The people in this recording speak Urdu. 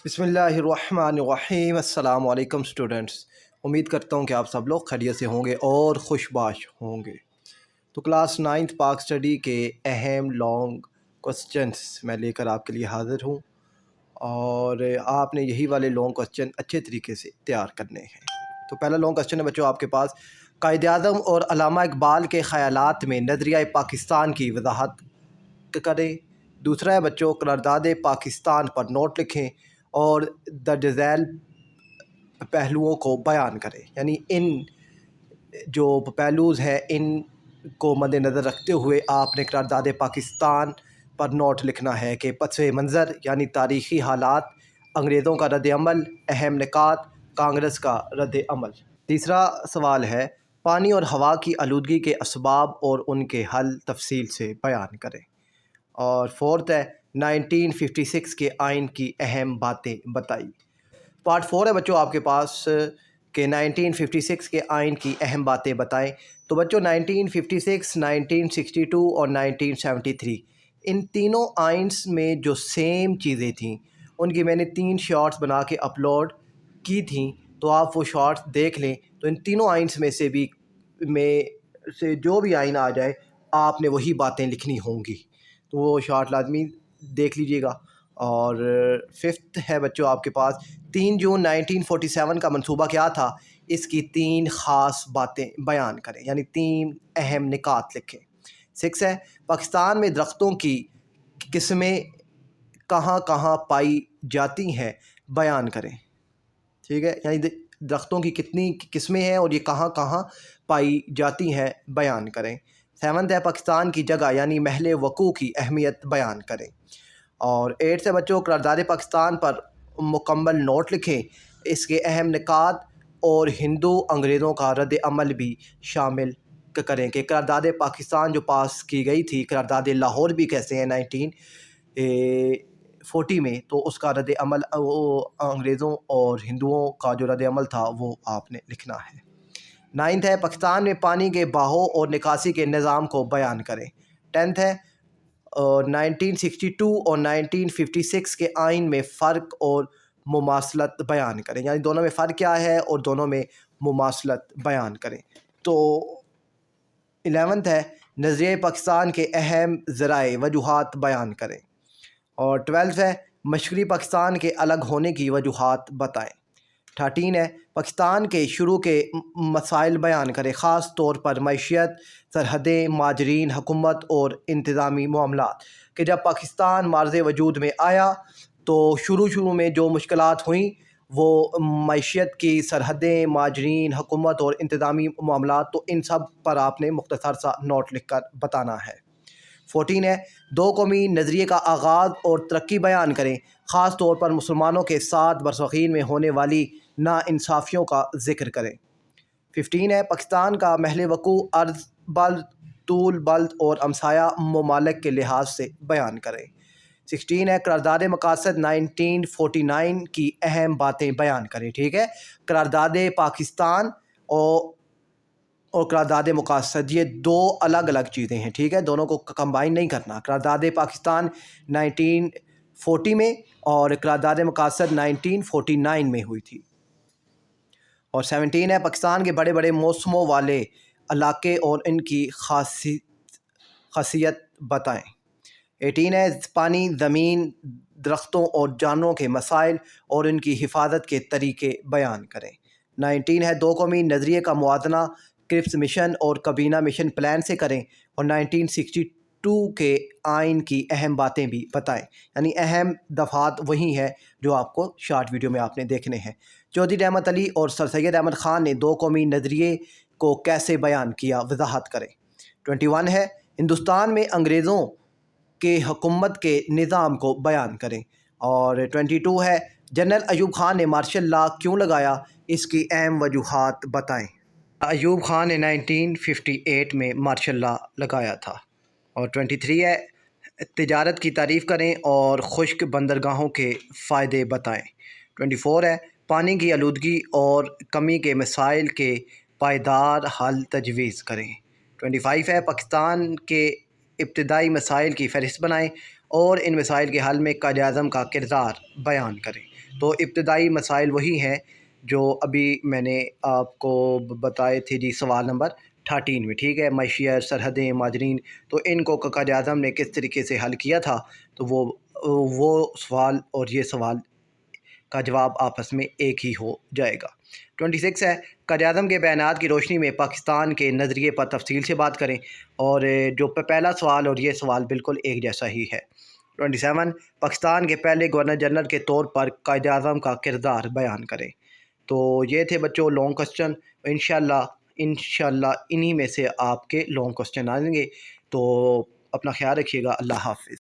بسم اللہ الرحمن الرحیم۔ السلام علیکم اسٹوڈنٹس، امید کرتا ہوں کہ آپ سب لوگ خیریت سے ہوں گے اور خوش باش ہوں گے۔ تو کلاس 9th پاک اسٹڈی کے اہم لانگ کوسچنس میں لے کر آپ کے لیے حاضر ہوں، اور آپ نے یہی والے لانگ کوسچن اچھے طریقے سے تیار کرنے ہیں۔ تو پہلا لانگ کوسچن ہے بچوں آپ کے پاس، قائد اعظم اور علامہ اقبال کے خیالات میں نظریہ پاکستان کی وضاحت کریں۔ دوسرا ہے بچوں، قرارداد پاکستان پر نوٹ لکھیں اور درج ذیل پہلوؤں کو بیان کریں، یعنی ان جو پہلوز ہیں ان کو مد نظر رکھتے ہوئے آپ نے قرارداد پاکستان پر نوٹ لکھنا ہے کہ پس منظر یعنی تاریخی حالات، انگریزوں کا رد عمل، اہم نکات، کانگریس کا رد عمل۔ تیسرا سوال ہے، پانی اور ہوا کی آلودگی کے اسباب اور ان کے حل تفصیل سے بیان کریں۔ اور فورتھ ہے، 1956 کے آئین کی اہم باتیں بتائی۔ پارٹ 4 ہے بچوں آپ کے پاس کہ 1956 کے آئین کی اہم باتیں بتائیں۔ تو بچوں 1956، 1962 اور 1973 ان تینوں آئینس میں جو سیم چیزیں تھیں ان کی میں نے 3 شارٹس بنا کے اپلوڈ کی تھیں، تو آپ وہ شارٹس دیکھ لیں۔ تو ان تینوں آئینس میں سے جو بھی آئین آ جائے آپ نے وہی باتیں لکھنی ہوں گی، تو وہ شارٹ لازمی دیکھ لیجئے گا۔ اور 5th ہے بچوں آپ کے پاس، 3 جون 1947 کا منصوبہ کیا تھا، اس کی 3 خاص باتیں بیان کریں، یعنی 3 اہم نکات لکھیں۔ 6 ہے، پاکستان میں درختوں کی قسمیں کہاں کہاں پائی جاتی ہیں بیان کریں، ٹھیک ہے، یعنی درختوں کی کتنی قسمیں ہیں اور یہ کہاں کہاں پائی جاتی ہیں بیان کریں۔ 7 ہے، پاکستان کی جگہ یعنی محل وقوع کی اہمیت بیان کریں۔ اور 8 ہے بچوں، قرارداد پاکستان پر مکمل نوٹ لکھیں، اس کے اہم نکات اور ہندو انگریزوں کا رد عمل بھی شامل کریں کہ قرارداد پاکستان جو پاس کی گئی تھی، قرارداد لاہور بھی کہتے ہیں 1940 میں، تو اس کا رد عمل انگریزوں اور ہندوؤں کا جو رد عمل تھا وہ آپ نے لکھنا ہے۔ 9 ہے، پاکستان میں پانی کے بہاؤ اور نکاسی کے نظام کو بیان کریں۔ 10 ہے، 1962 اور 1956 کے آئین میں فرق اور مماثلت بیان کریں، یعنی دونوں میں فرق کیا ہے اور دونوں میں مماثلت بیان کریں۔ تو 11 ہے، نظریہ پاکستان کے اہم ذرائع وجوہات بیان کریں۔ اور 12 ہے، مشرقی پاکستان کے الگ ہونے کی وجوہات بتائیں۔ 13 ہے، پاکستان کے شروع کے مسائل بیان کریں، خاص طور پر معیشت، سرحدیں، مہاجرین، حکومت اور انتظامی معاملات، کہ جب پاکستان معرض وجود میں آیا تو شروع میں جو مشکلات ہوئیں وہ معیشت کی، سرحدیں، مہاجرین، حکومت اور انتظامی معاملات، تو ان سب پر آپ نے مختصر سا نوٹ لکھ کر بتانا ہے۔ 14 ہے، 2 قومی نظریے کا آغاز اور ترقی بیان کریں، خاص طور پر مسلمانوں کے ساتھ برصغیر میں ہونے والی ناانصافیوں کا ذکر کریں۔ 15 ہے، پاکستان کا محل وقوع عرض بلد، طول بلد اور ہمسایہ ممالک کے لحاظ سے بیان کریں۔ 16 ہے، قرارداد مقاصد 1949 کی اہم باتیں بیان کریں، ٹھیک ہے، قرارداد پاکستان اور قرارداد مقاصد یہ 2 الگ الگ چیزیں ہیں، ٹھیک ہے، دونوں کو کمبائن نہیں کرنا۔ قرارداد پاکستان 1940 میں اور قرارداد مقاصد 1949 میں ہوئی تھی۔ اور 17 ہے، پاکستان کے بڑے بڑے موسموں والے علاقے اور ان کی خاصیت بتائیں۔ 18 ہے، پانی، زمین، درختوں اور جانوروں کے مسائل اور ان کی حفاظت کے طریقے بیان کریں۔ 19 ہے، 2 قومی نظریے کا موازنہ کرپس مشن اور کابینہ مشن پلان سے کریں، اور 1962 کے آئین کی اہم باتیں بھی بتائیں، یعنی اہم دفعات وہی ہیں جو آپ کو شارٹ ویڈیو میں آپ نے دیکھنے ہیں۔ چودھری رحمت علی اور سر سید احمد خان نے 2 قومی نظریے کو کیسے بیان کیا، وضاحت کریں۔ 21 ہے، ہندوستان میں انگریزوں کے حکومت کے نظام کو بیان کریں۔ اور 22 ہے، جنرل ایوب خان نے مارشل لا کیوں لگایا، اس کی اہم وجوہات بتائیں۔ ایوب خان نے 1958 میں مارشل لا لگایا تھا۔ اور 23 ہے، تجارت کی تعریف کریں اور خشک بندرگاہوں کے فائدے بتائیں۔ 24 ہے، پانی کی آلودگی اور کمی کے مسائل کے پائیدار حل تجویز کریں۔ 25 ہے، پاکستان کے ابتدائی مسائل کی فہرست بنائیں اور ان مسائل کے حل میں قائد اعظم کا کردار بیان کریں۔ تو ابتدائی مسائل وہی ہیں جو ابھی میں نے آپ کو بتائے تھے جی، سوال نمبر 13 میں، ٹھیک ہے، معیشت، سرحدیں، مہاجرین، تو ان کو قائد اعظم نے کس طریقے سے حل کیا تھا، تو وہ سوال اور یہ سوال کا جواب آپس میں ایک ہی ہو جائے گا۔ 26 ہے، قائد اعظم کے بیانات کی روشنی میں پاکستان کے نظریے پر تفصیل سے بات کریں، اور جو پہلا سوال اور یہ سوال بالکل ایک جیسا ہی ہے۔ 27، پاکستان کے پہلے گورنر جنرل کے طور پر قائد اعظم کا کردار بیان کریں۔ تو یہ تھے بچوں لانگ کوسچن، انشاءاللہ انہی میں سے آپ کے لانگ کوسچن آئیں گے۔ تو اپنا خیال رکھیے گا، اللہ حافظ۔